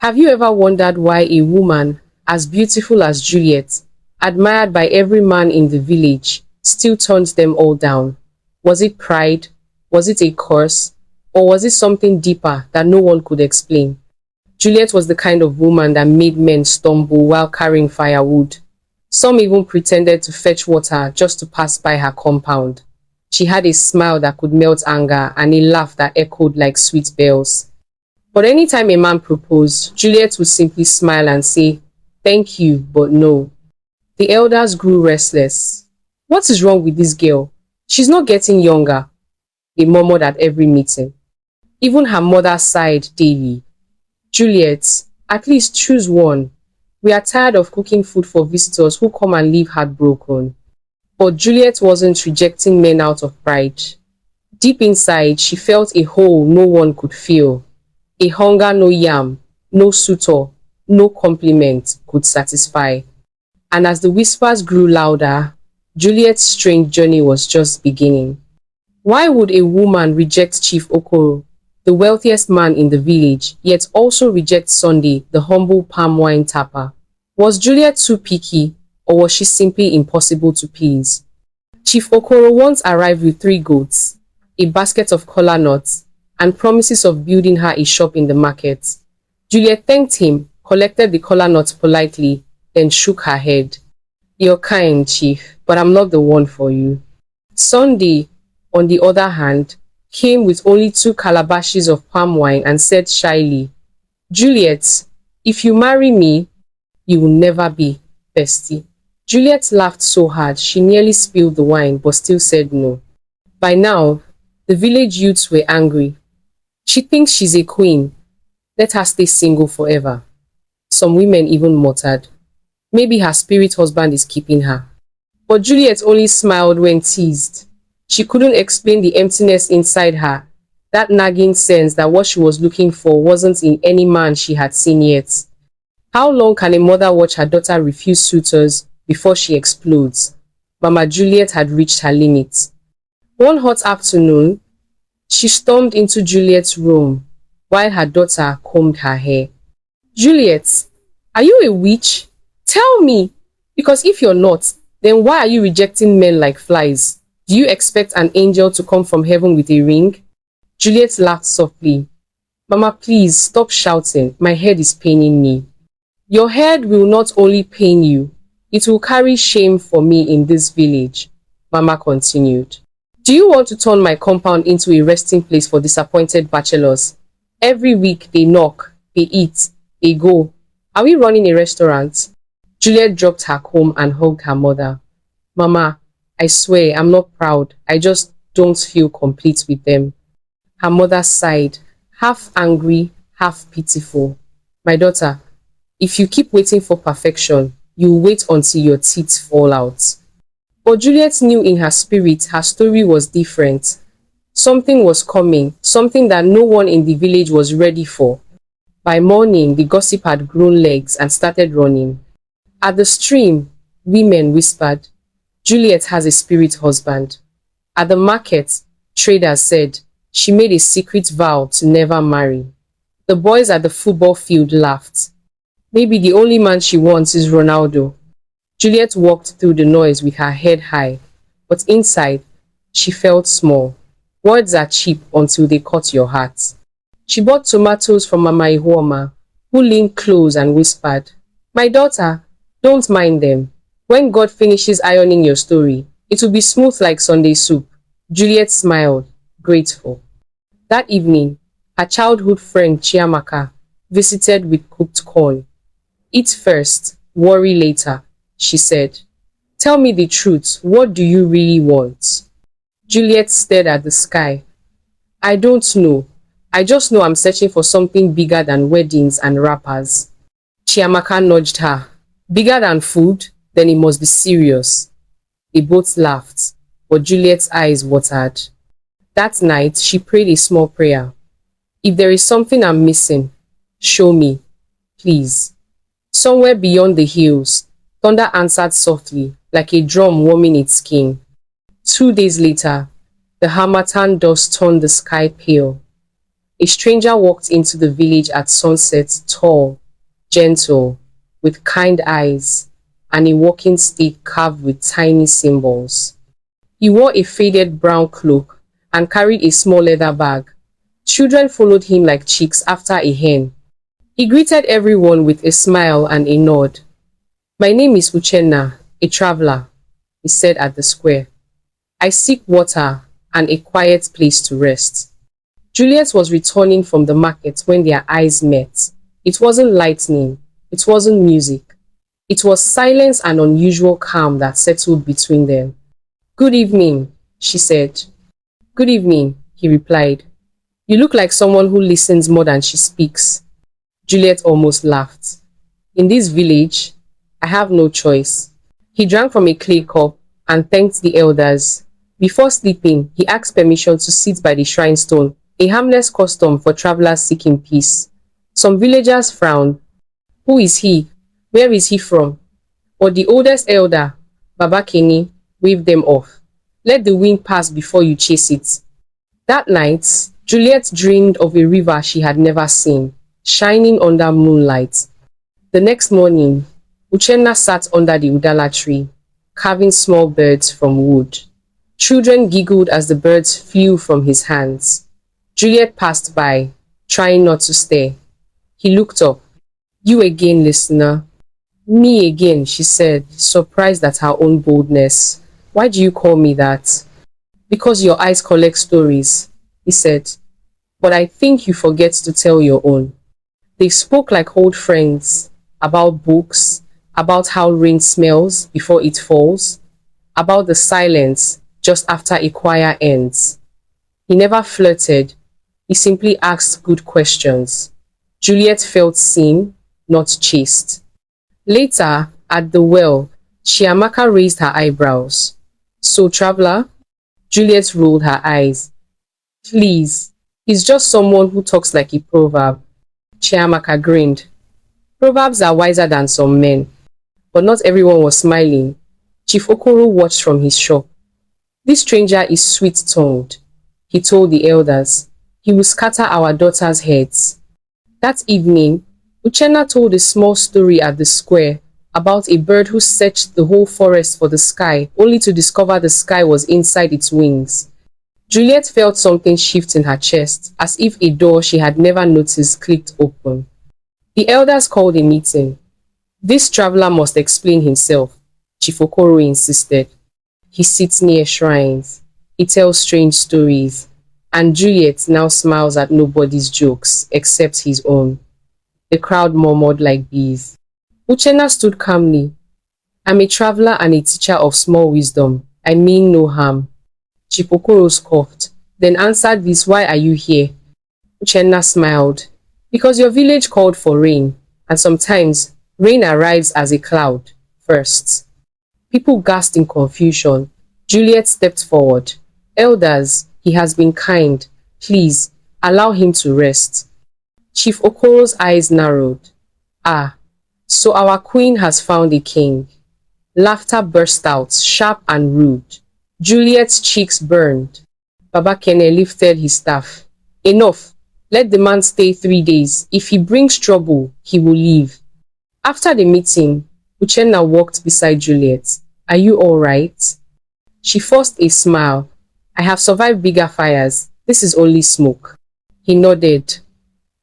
Have you ever wondered why a woman as beautiful as Juliet, admired by every man in the village, still turned them all down? Was it pride? Was it a curse? Or was it something deeper that no one could explain? Juliet was the kind of woman that made men stumble while carrying firewood. Some even pretended to fetch water just to pass by her compound. She had a smile that could melt anger and a laugh that echoed like sweet bells. But anytime a man proposed, Juliet would simply smile and say, "Thank you, but no." The elders grew restless. "What is wrong with this girl? She's not getting younger," they murmured at every meeting. Even her mother sighed daily. "Juliet, at least choose one. We are tired of cooking food for visitors who come and leave heartbroken." But Juliet wasn't rejecting men out of pride. Deep inside, she felt a hole no one could fill. A hunger no yam, no suitor, no compliment could satisfy. And as the whispers grew louder, Juliet's strange journey was just beginning. Why would a woman reject Chief Okoro, the wealthiest man in the village, yet also reject Sunday, the humble palm wine tapper? Was Juliet too picky, or was she simply impossible to please? Chief Okoro once arrived with 3 goats, a basket of kola nuts, and promises of building her a shop in the market. Juliet thanked him, collected the kola nuts politely, then shook her head. "You're kind, Chief, but I'm not the one for you." Sunday, on the other hand, came with only 2 calabashes of palm wine and said shyly, "Juliet, if you marry me, you will never be thirsty." Juliet laughed so hard she nearly spilled the wine, but still said no. By now, the village youths were angry. "She thinks she's a queen. Let her stay single forever." Some women even muttered, "Maybe her spirit husband is keeping her." But Juliet only smiled when teased. She couldn't explain the emptiness inside her, that nagging sense that what she was looking for wasn't in any man she had seen yet. How long can a mother watch her daughter refuse suitors before she explodes? Mama Juliet had reached her limit. One hot afternoon, she stormed into Juliet's room while her daughter combed her hair. "Juliet, are you a witch? Tell me, because if you're not, then why are you rejecting men like flies? Do you expect an angel to come from heaven with a ring?" Juliet laughed softly. "Mama, please stop shouting. My head is paining me." "Your head will not only pain you, it will carry shame for me in this village," Mama continued. "Do you want to turn my compound into a resting place for disappointed bachelors? Every week they knock, they eat, they go. Are we running a restaurant?" Juliet dropped her comb and hugged her mother. "Mama, I swear I'm not proud. I just don't feel complete with them." Her mother sighed, half angry, half pitiful. "My daughter, if you keep waiting for perfection, you will wait until your teeth fall out." But Juliet knew in her spirit her story was different. Something was coming, something that no one in the village was ready for. By morning, the gossip had grown legs and started running. At the stream, women whispered, "Juliet has a spirit husband." At the market, traders said she made a secret vow to never marry. The boys at the football field laughed. "Maybe the only man she wants is Ronaldo." Juliet walked through the noise with her head high, but inside, she felt small. Words are cheap until they cut your heart. She bought tomatoes from Mama Ihuoma, who leaned close and whispered, "My daughter, don't mind them. When God finishes ironing your story, it will be smooth like Sunday soup." Juliet smiled, grateful. That evening, her childhood friend Chiamaka visited with cooked corn. "Eat first, worry later," she said. "Tell me the truth, what do you really want?" Juliet stared at the sky. "I don't know. I just know I'm searching for something bigger than weddings and rappers." Chiamaka nudged her. "Bigger than food? Then it must be serious." They both laughed, but Juliet's eyes watered. That night, she prayed a small prayer. "If there is something I'm missing, show me, please." Somewhere beyond the hills, thunder answered softly, like a drum warming its skin. 2 days later, the harmattan dust turned the sky pale. A stranger walked into the village at sunset, tall, gentle, with kind eyes, and a walking stick carved with tiny symbols. He wore a faded brown cloak and carried a small leather bag. Children followed him like chicks after a hen. He greeted everyone with a smile and a nod. "My name is Uchenna, a traveler," he said at the square. "I seek water and a quiet place to rest." Juliet was returning from the market when their eyes met. It wasn't lightning, it wasn't music. It was silence and unusual calm that settled between them. "Good evening," she said. "Good evening," he replied. "You look like someone who listens more than she speaks." Juliet almost laughed. "In this village, I have no choice." He drank from a clay cup and thanked the elders. Before sleeping, he asked permission to sit by the shrine stone, a harmless custom for travelers seeking peace. Some villagers frowned. "Who is he? Where is he from?" But the oldest elder, Baba Kini, waved them off. "Let the wind pass before you chase it." That night, Juliet dreamed of a river she had never seen, shining under moonlight. The next morning, Uchenna sat under the udala tree, carving small birds from wood. Children giggled as the birds flew from his hands. Juliet passed by, trying not to stare. He looked up. "You again, listener." "Me again," she said, surprised at her own boldness. "Why do you call me that?" "Because your eyes collect stories," he said. "But I think you forget to tell your own." They spoke like old friends, about books, about how rain smells before it falls, about the silence just after a choir ends. He never flirted, he simply asked good questions. Juliet felt seen, not chased. Later, at the well, Chiamaka raised her eyebrows. "So, traveler?" Juliet rolled her eyes. "Please, he's just someone who talks like a proverb." Chiamaka grinned. "Proverbs are wiser than some men." But not everyone was smiling. Chief Okoro watched from his shop. "This stranger is sweet-tongued," he told the elders. "He will scatter our daughters' heads." That evening, Uchenna told a small story at the square about a bird who searched the whole forest for the sky, only to discover the sky was inside its wings. Juliet felt something shift in her chest, as if a door she had never noticed clicked open. The elders called a meeting. "This traveler must explain himself," Chief Okoro insisted. "He sits near shrines. He tells strange stories. And Juliet now smiles at nobody's jokes except his own." The crowd murmured like bees. Uchenna stood calmly. "I'm a traveler and a teacher of small wisdom. I mean no harm." Chief Okoro scoffed, then answered this, "Why are you here?" Uchenna smiled. "Because your village called for rain, and sometimes rain arrives as a cloud first." People gasped in confusion. Juliet stepped forward. "Elders, he has been kind. Please, allow him to rest." Chief Okoro's eyes narrowed. "Ah, so our queen has found a king." Laughter burst out, sharp and rude. Juliet's cheeks burned. Baba Kene lifted his staff. "Enough. Let the man stay 3 days. If he brings trouble, he will leave." After the meeting, Uchenna walked beside Juliet. "Are you all right?" She forced a smile. "I have survived bigger fires. This is only smoke." He nodded.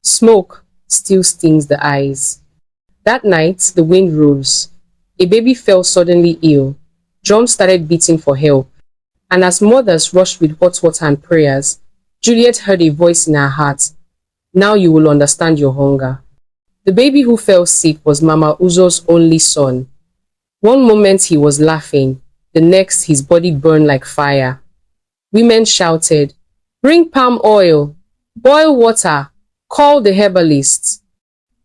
Smoke still stings the eyes. That night, the wind rose. A baby fell suddenly ill. Drums started beating for help. And as mothers rushed with hot water and prayers, Juliet heard a voice in her heart. "Now you will understand your hunger." The baby who fell sick was Mama Uzo's only son. One moment he was laughing, the next his body burned like fire. Women shouted, "Bring palm oil! Boil water! Call the herbalist!"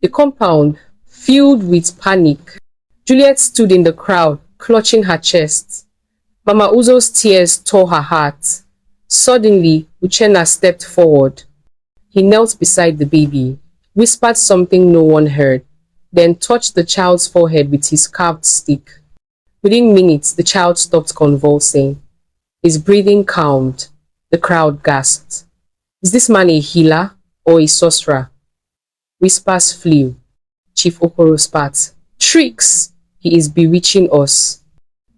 The compound filled with panic. Juliet stood in the crowd, clutching her chest. Mama Uzo's tears tore her heart. Suddenly, Uchenna stepped forward. He knelt beside the baby, whispered something no one heard, then touched the child's forehead with his carved stick. Within minutes, the child stopped convulsing. His breathing calmed. The crowd gasped. "Is this man a healer?" or a sorcerer? Whispers flew. Chief Okoro spat. Tricks! He is bewitching us.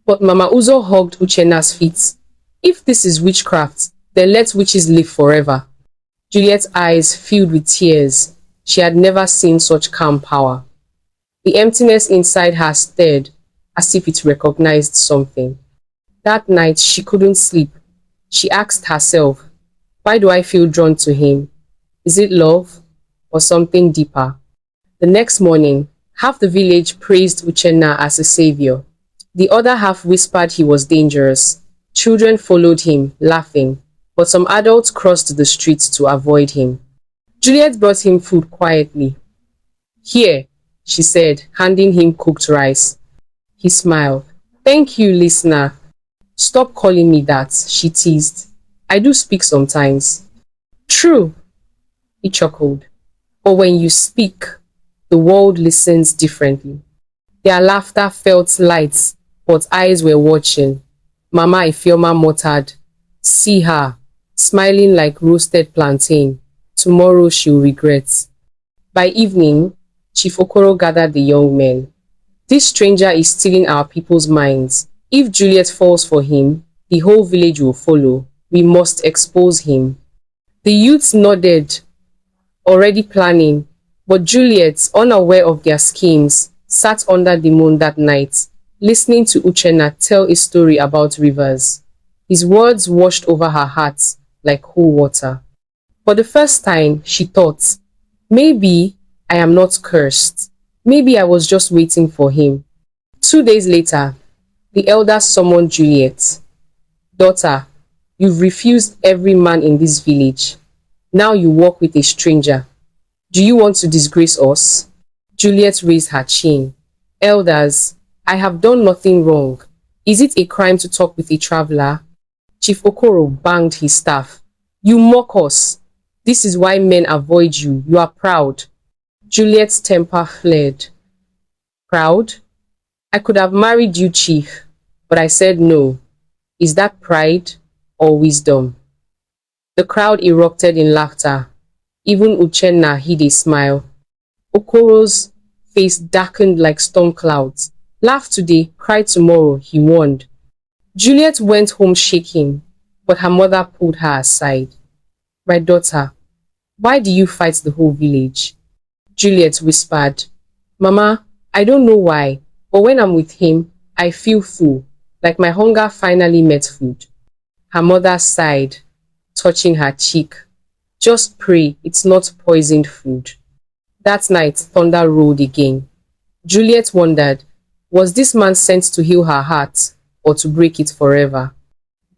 But Mama Uzo hugged Uchenna's feet. If this is witchcraft, then let witches live forever. Juliet's eyes filled with tears. She had never seen such calm power. The emptiness inside her stirred, as if it recognized something. That night she couldn't sleep. She asked herself, why do I feel drawn to him? Is it love or something deeper? The next morning, half the village praised Uchenna as a savior. The other half whispered he was dangerous. Children followed him, laughing, but some adults crossed the street to avoid him. Juliet brought him food quietly. Here, she said, handing him cooked rice. He smiled. Thank you, listener. Stop calling me that, she teased. I do speak sometimes. True, he chuckled. But when you speak, the world listens differently. Their laughter felt light, but eyes were watching. Mama Ifeoma muttered, see her, smiling like roasted plantain. Tomorrow she'll regret. By evening, Chief Okoro gathered the young men. This stranger is stealing our people's minds. If Juliet falls for him, the whole village will follow. We must expose him. The youths nodded, already planning, but Juliet, unaware of their schemes, sat under the moon that night, listening to Uchenna tell a story about rivers. His words washed over her heart like cool water. For the first time, she thought, maybe I am not cursed. Maybe I was just waiting for him. 2 days later, the elders summoned Juliet. Daughter, you've refused every man in this village. Now you walk with a stranger. Do you want to disgrace us? Juliet raised her chin. Elders, I have done nothing wrong. Is it a crime to talk with a traveler? Chief Okoro banged his staff. You mock us. This is why men avoid you. You are proud. Juliet's temper flared. Proud? I could have married you, Chief, but I said no. Is that pride or wisdom? The crowd erupted in laughter. Even Uchenna hid a smile. Okoro's face darkened like storm clouds. Laugh today, cry tomorrow, he warned. Juliet went home shaking, but her mother pulled her aside. My daughter, why do you fight the whole village? Juliet whispered, Mama, I don't know why, but when I'm with him, I feel full, like my hunger finally met food. Her mother sighed, touching her cheek. Just pray it's not poisoned food. That night, thunder rolled again. Juliet wondered, was this man sent to heal her heart or to break it forever?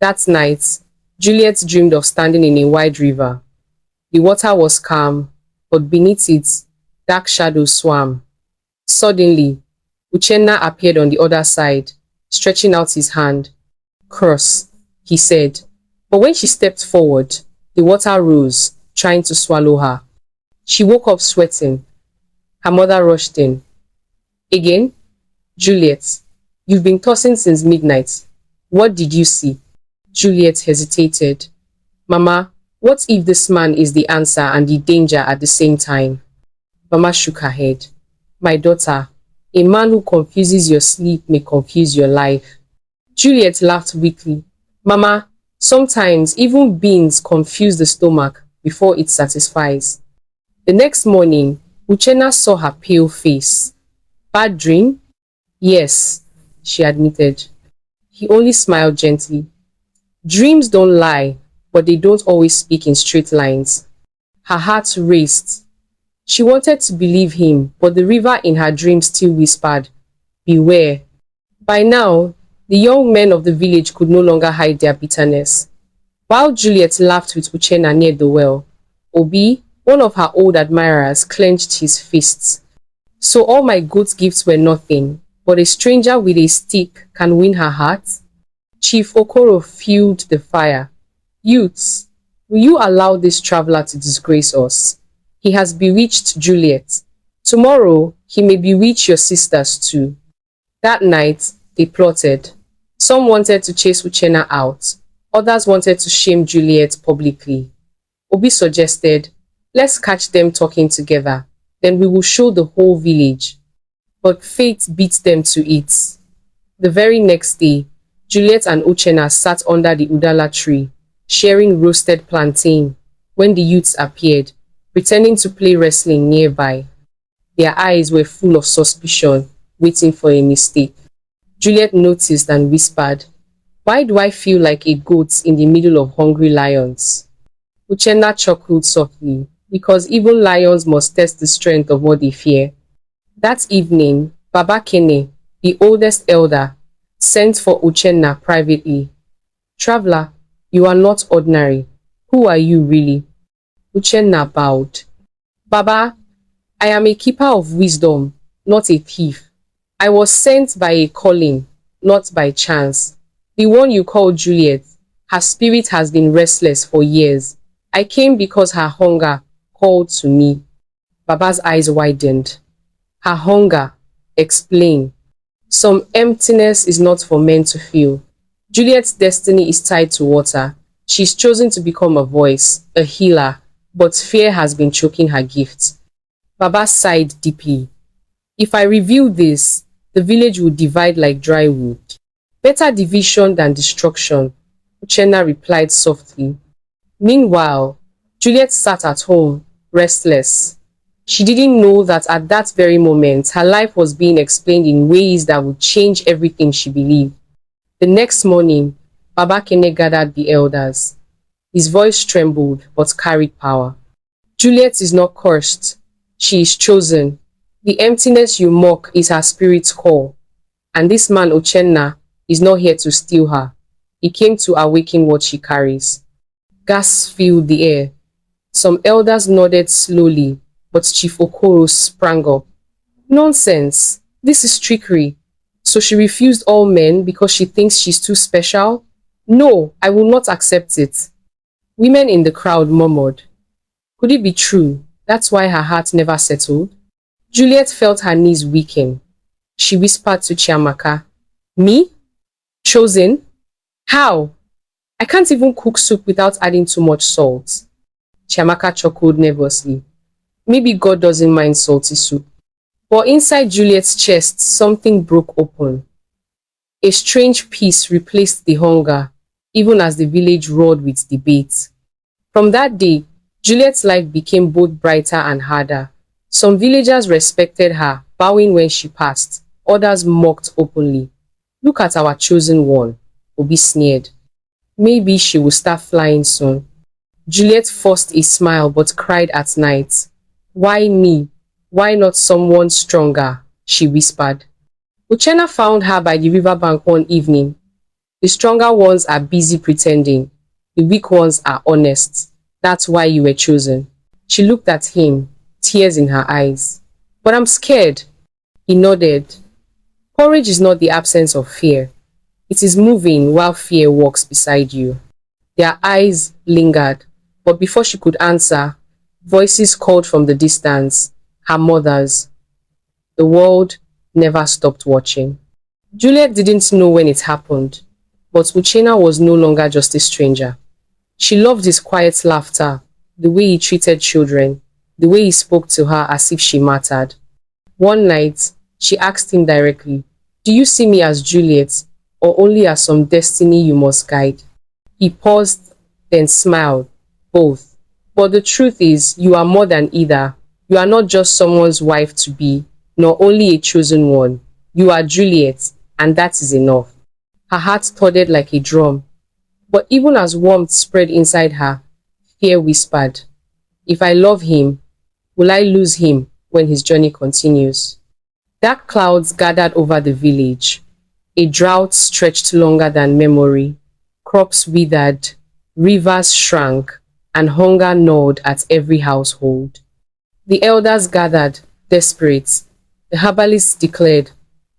That night, Juliet dreamed of standing in a wide river. The water was calm, but beneath it, dark shadows swam. Suddenly, Uchenna appeared on the other side, stretching out his hand. Cross, he said, but when she stepped forward, the water rose, trying to swallow her. She woke up sweating. Her mother rushed in. Again? Juliet, you've been tossing since midnight. What did you see? Juliet hesitated. Mama, what if this man is the answer and the danger at the same time? Mama shook her head. My daughter, a man who confuses your sleep may confuse your life. Juliet laughed weakly. Mama, sometimes even beans confuse the stomach before it satisfies. The next morning, Uchenna saw her pale face. Bad dream? Yes, she admitted. He only smiled gently. Dreams don't lie, but they don't always speak in straight lines. Her heart raced. She wanted to believe him, but the river in her dream still whispered, beware. By now, the young men of the village could no longer hide their bitterness. While Juliet laughed with Uchenna near the well, Obi, one of her old admirers, clenched his fists. So all my goat gifts were nothing, but a stranger with a stick can win her heart? Chief Okoro fueled the fire. Youths, will you allow this traveler to disgrace us? He has bewitched Juliet. Tomorrow, he may bewitch your sisters too. That night, they plotted. Some wanted to chase Uchenna out. Others wanted to shame Juliet publicly. Obi suggested, Let's catch them talking together. Then we will show the whole village. But fate beat them to it. The very next day, Juliet and Uchenna sat under the udala tree, sharing roasted plantain, when the youths appeared, pretending to play wrestling nearby. Their eyes were full of suspicion, waiting for a mistake. Juliet noticed and whispered, "Why do I feel like a goat in the middle of hungry lions?" Uchenna chuckled softly, because even lions must test the strength of what they fear. That evening, Baba Kene, the oldest elder, sent for Uchenna privately. "Traveler, you are not ordinary. Who are you really?" Uchenna bowed. "Baba, I am a keeper of wisdom, not a thief. I was sent by a calling, not by chance. The one you call Juliet, her spirit has been restless for years. I came because her hunger called to me." Baba's eyes widened. "Her hunger? Explain." "Some emptiness is not for men to feel. Juliet's destiny is tied to water. She's chosen to become a voice, a healer, but fear has been choking her gift." Baba sighed deeply. "If I reveal this, the village will divide like dry wood." "Better division than destruction," Uchenna replied softly. Meanwhile, Juliet sat at home, restless. She didn't know that at that very moment, her life was being explained in ways that would change everything she believed. The next morning, Baba Kene gathered the elders. His voice trembled but carried power. "Juliet is not cursed. She is chosen. The emptiness you mock is her spirit's call. And this man Uchenna is not here to steal her. He came to awaken what she carries." Gasps filled the air. Some elders nodded slowly, but Chief Okoro sprang up. "Nonsense! This is trickery. So she refused all men because she thinks she's too special? No, I will not accept it." Women in the crowd murmured. Could it be true? That's why her heart never settled? Juliet felt her knees weaken. She whispered to Chiamaka, "Me? Chosen? How? I can't even cook soup without adding too much salt." Chiamaka chuckled nervously. "Maybe God doesn't mind salty soup." But inside Juliet's chest, something broke open. A strange peace replaced the hunger, even as the village roared with debate. From that day, Juliet's life became both brighter and harder. Some villagers respected her, bowing when she passed. Others mocked openly. "Look at our chosen one," Obi sneered. "Maybe she will start flying soon." Juliet forced a smile but cried at night. "Why me? Why not someone stronger?" she whispered. Uchenna found her by the riverbank one evening. "The stronger ones are busy pretending. The weak ones are honest. That's why you were chosen." She looked at him, tears in her eyes. "But I'm scared." He nodded. Courage is not the absence of fear. It is moving while fear walks beside you. Their eyes lingered, but before she could answer, voices called from the distance, her mother's. The world never stopped watching. Juliet didn't know when it happened, but Uchenna was no longer just a stranger. She loved his quiet laughter, the way he treated children, the way he spoke to her as if she mattered. One night, she asked him directly, "Do you see me as Juliet, or only as some destiny you must guide?" He paused, then smiled. "Both. But the truth is, you are more than either. You are not just someone's wife to be, nor only a chosen one. You are Juliet, and that is enough." Her heart thudded like a drum. But even as warmth spread inside her, fear whispered, "If I love him, will I lose him when his journey continues?" Dark clouds gathered over the village. A drought stretched longer than memory. Crops withered, rivers shrank, and hunger gnawed at every household. The elders gathered, desperate. The herbalists declared,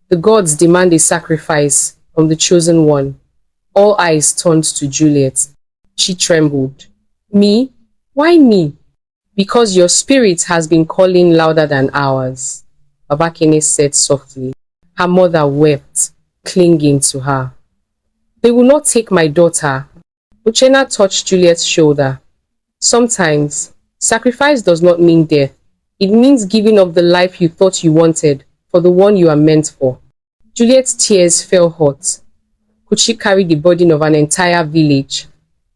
"The gods demand a sacrifice from the chosen one." All eyes turned to Juliet. She trembled. "Me? Why me?" "Because your spirit has been calling louder than ours," Babakene said softly. Her mother wept, clinging to her. "They will not take my daughter." Uchenna touched Juliet's shoulder. "Sometimes Sacrifice does not mean death. It means giving up the life you thought you wanted for the one you are meant for. Juliet's tears fell hot. Could she carry the burden of an entire village?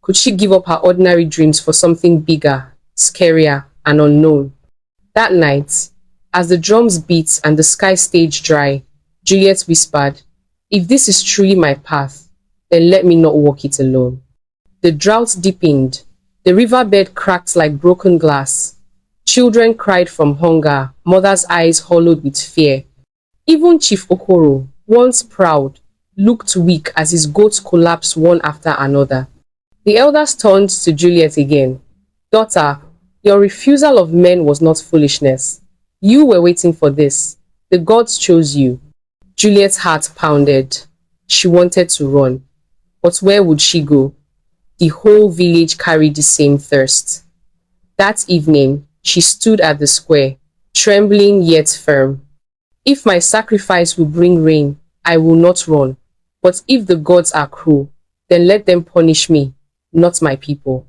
Could she give up her ordinary dreams for something bigger, scarier, and unknown? That night, as the drums beat and the sky stayed dry, Juliet whispered, "If this is truly my path, then let me not walk it alone." The drought deepened. The riverbed cracked like broken glass. Children cried from hunger, mothers' eyes hollowed with fear. Even Chief Okoro, once proud, looked weak as his goats collapsed one after another. The elders turned to Juliet again. "Daughter, your refusal of men was not foolishness. You were waiting for this. The gods chose you." Juliet's heart pounded. She wanted to run. But where would she go? The whole village carried the same thirst. That evening, she stood at the square, trembling yet firm. "If my sacrifice will bring rain, I will not run. But if the gods are cruel, then let them punish me, not my people."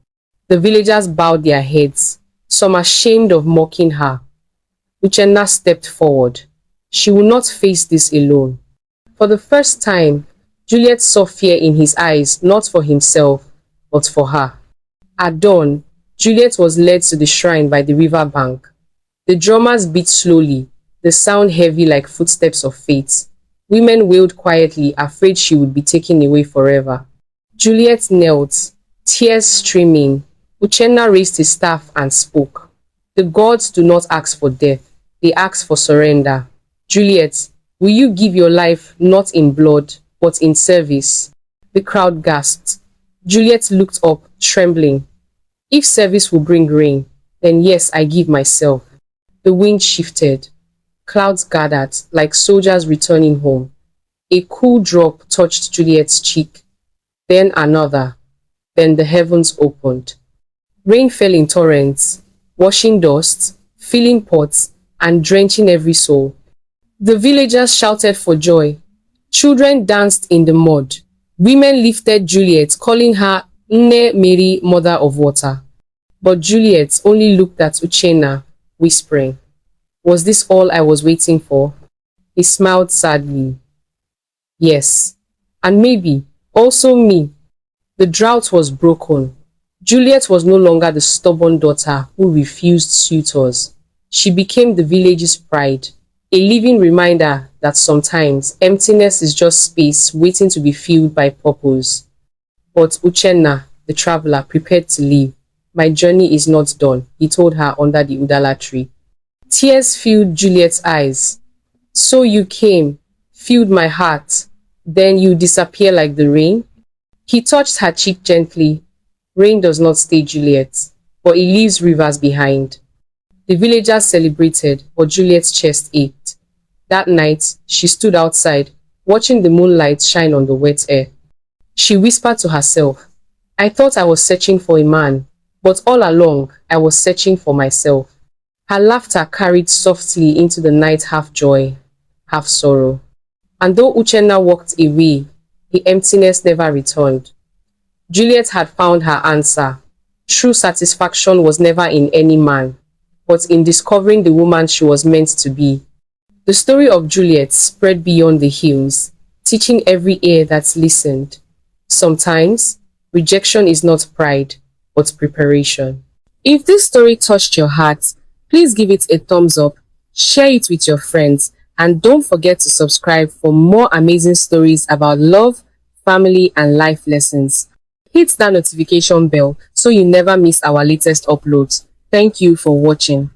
The villagers bowed their heads, some ashamed of mocking her. Uchenna stepped forward. She would not face this alone. For the first time, Juliet saw fear in his eyes, not for himself, but for her. At dawn, Juliet was led to the shrine by the river bank. The drummers beat slowly, the sound heavy like footsteps of fate. Women wailed quietly, afraid she would be taken away forever. Juliet knelt, tears streaming. Uchenna raised his staff and spoke. "The gods do not ask for death, they ask for surrender. Juliet, will you give your life not in blood, but in service?" The crowd gasped. Juliet looked up, trembling. "If service will bring rain, then yes, I give myself." The wind shifted. Clouds gathered, like soldiers returning home. A cool drop touched Juliet's cheek, then another. Then the heavens opened. Rain fell in torrents, washing dust, filling pots, and drenching every soul. The villagers shouted for joy. Children danced in the mud. Women lifted Juliet, calling her Nne Mary, Mother of Water. But Juliet only looked at Uchenna, whispering, "Was this all I was waiting for?" He smiled sadly. "Yes, and maybe also me." The drought was broken. Juliet was no longer the stubborn daughter who refused suitors. She became the village's pride, a living reminder that sometimes emptiness is just space waiting to be filled by purpose. But Uchenna, the traveler, prepared to leave. "My journey is not done," he told her under the udala tree. Tears filled Juliet's eyes. "So you came, filled my heart, then you disappear like the rain?" He touched her cheek gently. "Rain does not stay, Juliet, but it leaves rivers behind." The villagers celebrated, but Juliet's chest ached. That night, she stood outside, watching the moonlight shine on the wet air. She whispered to herself, "I thought I was searching for a man, but all along, I was searching for myself." Her laughter carried softly into the night, half joy, half sorrow. And though Uchenna walked away, the emptiness never returned. Juliet had found her answer. True satisfaction was never in any man, but in discovering the woman she was meant to be. The story of Juliet spread beyond the hills, teaching every ear that listened. Sometimes, rejection is not pride, but preparation. If this story touched your heart, please give it a thumbs up, share it with your friends, and don't forget to subscribe for more amazing stories about love, family, and life lessons. Hit that notification bell so you never miss our latest uploads. Thank you for watching.